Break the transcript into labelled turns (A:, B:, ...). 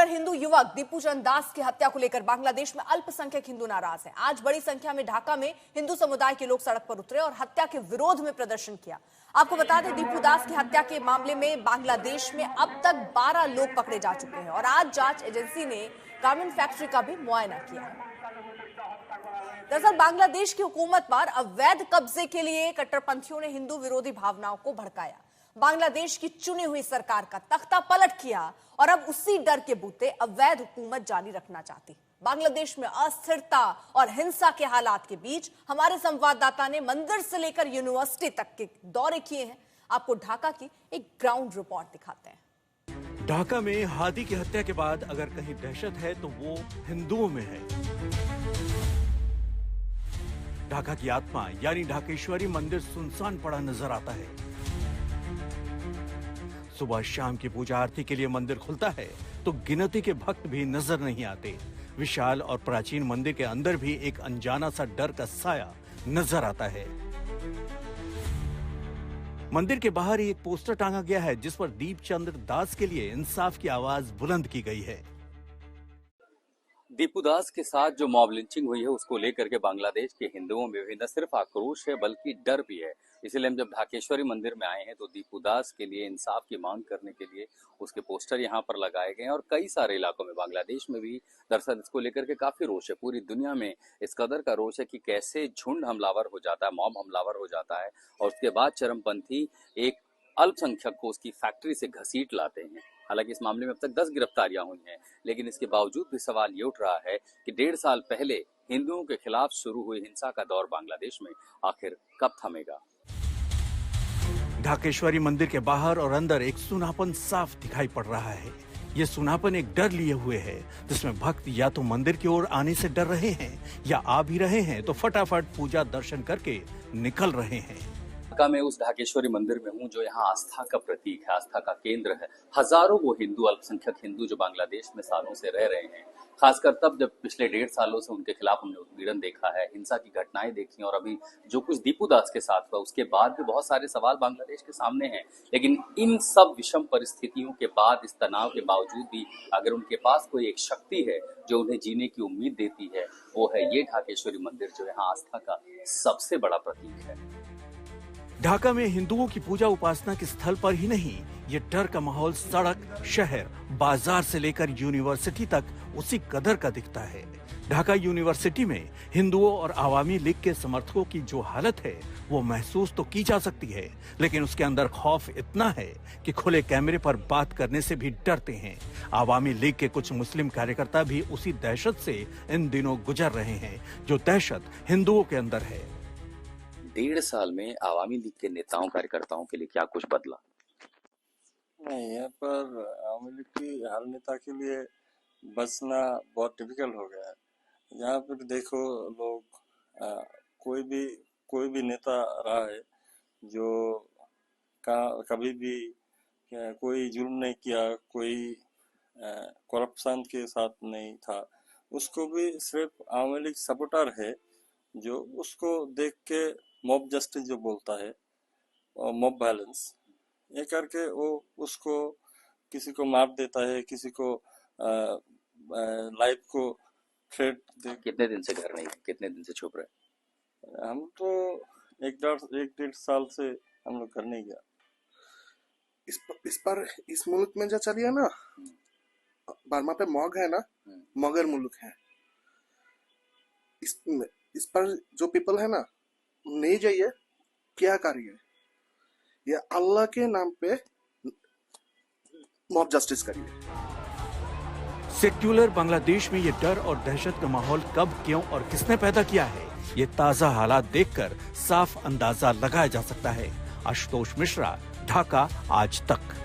A: Secular Hindu युवक दीपू चंद दास की हत्या को लेकर बांग्लादेश में अल्पसंख्यक हिंदू नाराज हैं। आज बड़ी संख्या में ढाका में हिंदू समुदाय के लोग सड़क पर उतरे और हत्या के विरोध में प्रदर्शन किया। आपको बता दें, दीपू दास की हत्या के मामले में बांग्लादेश में अब तक 12 लोग पकड़े जा चुके हैं और आज जांच एजेंसी ने गारमेंट फैक्ट्री का भी मुआयना किया। दरअसल बांग्लादेश की हुकूमत पर अवैध कब्जे के लिए कट्टरपंथियों ने हिंदू विरोधी भावनाओं को भड़काया। बांग्लादेश की चुनी हुई सरकार का तख्ता पलट किया और अब उसी डर के बूते अवैध हुकूमत जारी रखना चाहती। बांग्लादेश में अस्थिरता और हिंसा के हालात के बीच हमारे संवाददाता ने मंदिर से लेकर यूनिवर्सिटी तक के दौरे किए हैं। आपको ढाका की एक ग्राउंड रिपोर्ट दिखाते हैं।
B: ढाका में हादी की हत्या के बाद अगर कहीं दहशत है तो वो हिंदुओं में है। ढाका की आत्मा यानी ढाकेश्वरी मंदिर सुनसान पड़ा नजर आता है। सुबह शाम की पूजा आरती के लिए मंदिर खुलता है तो गिनती के भक्त भी नजर नहीं आते। विशाल और प्राचीन मंदिर के अंदर भी एक अनजाना सा डर का साया नजर आता है। मंदिर के बाहर ही एक पोस्टर टांगा गया है जिस पर दीपचंद दास के लिए इंसाफ की आवाज बुलंद की गई है।
C: दीपू दास के साथ जो मॉब लिंचिंग हुई है उसको लेकर के बांग्लादेश के हिंदुओं में भी न सिर्फ आक्रोश है बल्कि डर भी है। इसीलिए हम जब ढाकेश्वरी मंदिर में आए हैं तो दीपू दास के लिए इंसाफ की मांग करने के लिए उसके पोस्टर यहाँ पर लगाए गए हैं और कई सारे इलाकों में बांग्लादेश में भी दरअसल इसको लेकर के काफी रोष है। पूरी दुनिया में इस कदर का रोष है कि कैसे झुंड हमलावर हो जाता है, मॉब हमलावर हो जाता है और उसके बाद चरमपंथी एक अल्पसंख्यक को उसकी फैक्ट्री से घसीट लाते हैं। हालांकि इस मामले में अब तक 10 गिरफ्तारियां हुई हैं, लेकिन इसके बावजूद भी सवाल ये उठ रहा है कि 1.5 साल पहले हिंदुओं के खिलाफ शुरू हुई हिंसा का दौर बांग्लादेश में आखिर कब थमेगा।
B: ढाकेश्वरी मंदिर के बाहर और अंदर एक सुनापन साफ दिखाई पड़ रहा है। ये सुनापन एक डर लिए हुए है जिसमें भक्त या तो मंदिर की ओर आने से डर रहे हैं या आ भी रहे हैं तो फटाफट पूजा दर्शन करके निकल रहे हैं।
C: ढाका में उस ढाकेश्वरी मंदिर में हूँ जो यहाँ आस्था का प्रतीक है, आस्था का केंद्र है। हजारों वो हिंदू, अल्पसंख्यक हिंदू जो बांग्लादेश में सालों से रह रहे हैं, खासकर तब जब पिछले 1.5 सालों से उनके खिलाफ हमने उत्पीड़न देखा है, हिंसा की घटनाएं देखी और अभी जो कुछ दीपू दास के साथ हुआ उसके बाद भी बहुत सारे सवाल बांग्लादेश के सामने हैं। लेकिन इन सब विषम परिस्थितियों के बाद, इस तनाव के बावजूद भी अगर उनके पास कोई एक शक्ति है जो उन्हें जीने की उम्मीद देती है, वो है ये ढाकेश्वरी मंदिर जो यहाँ आस्था का सबसे बड़ा प्रतीक है।
B: ढाका में हिंदुओं की पूजा उपासना के स्थल पर ही नहीं, ये डर का माहौल सड़क, शहर, बाजार से लेकर यूनिवर्सिटी तक उसी कदर का दिखता है। ढाका यूनिवर्सिटी में हिंदुओं और आवामी लीग के समर्थकों की जो हालत है वो महसूस तो की जा सकती है, लेकिन उसके अंदर खौफ इतना है कि खुले कैमरे पर बात करने से भी डरते हैं। आवामी लीग के कुछ मुस्लिम कार्यकर्ता भी उसी दहशत से इन दिनों गुजर रहे हैं जो दहशत हिंदुओं के अंदर है।
C: 1.5 साल में आवामी लीग के नेताओं कार्यकर्ताओं के लिए क्या कुछ बदला?
D: नहीं, यहाँ पर आवामी लीग की हर नेता के लिए बचना बहुत डिफिकल्ट हो गया है। यहाँ पर देखो लोग कोई भी नेता रहा है जो कभी भी कोई जुर्म नहीं किया, कोई करप्शन के साथ नहीं था, उसको भी सिर्फ आवामी लीग सपोर्टर है जो उसको देख के मॉब जस्टिस जो बोलता है और मॉब वायलेंस ये करके वो उसको किसी को मार देता है, किसी को लाइफ को थ्रेट दे।
C: कितने दिन से घर नहीं, कितने दिन से छुप रहे?
D: हम तो 1.5 साल से हम लोग घर नहीं गया।
E: इस मुल्क में जो चलिए ना, बर्मा पे मॉग है ना, मगर मुल्क है। इस पर जो पीपल है ना, नहीं जाइए, क्या करिए, ये अल्लाह के नाम पे मॉब जस्टिस करिए।
B: सेक्युलर बांग्लादेश में ये डर और दहशत का माहौल कब, क्यों और किसने पैदा किया है, ये ताजा हालात देखकर साफ अंदाजा लगाया जा सकता है। आशुतोष मिश्रा, ढाका, आज तक।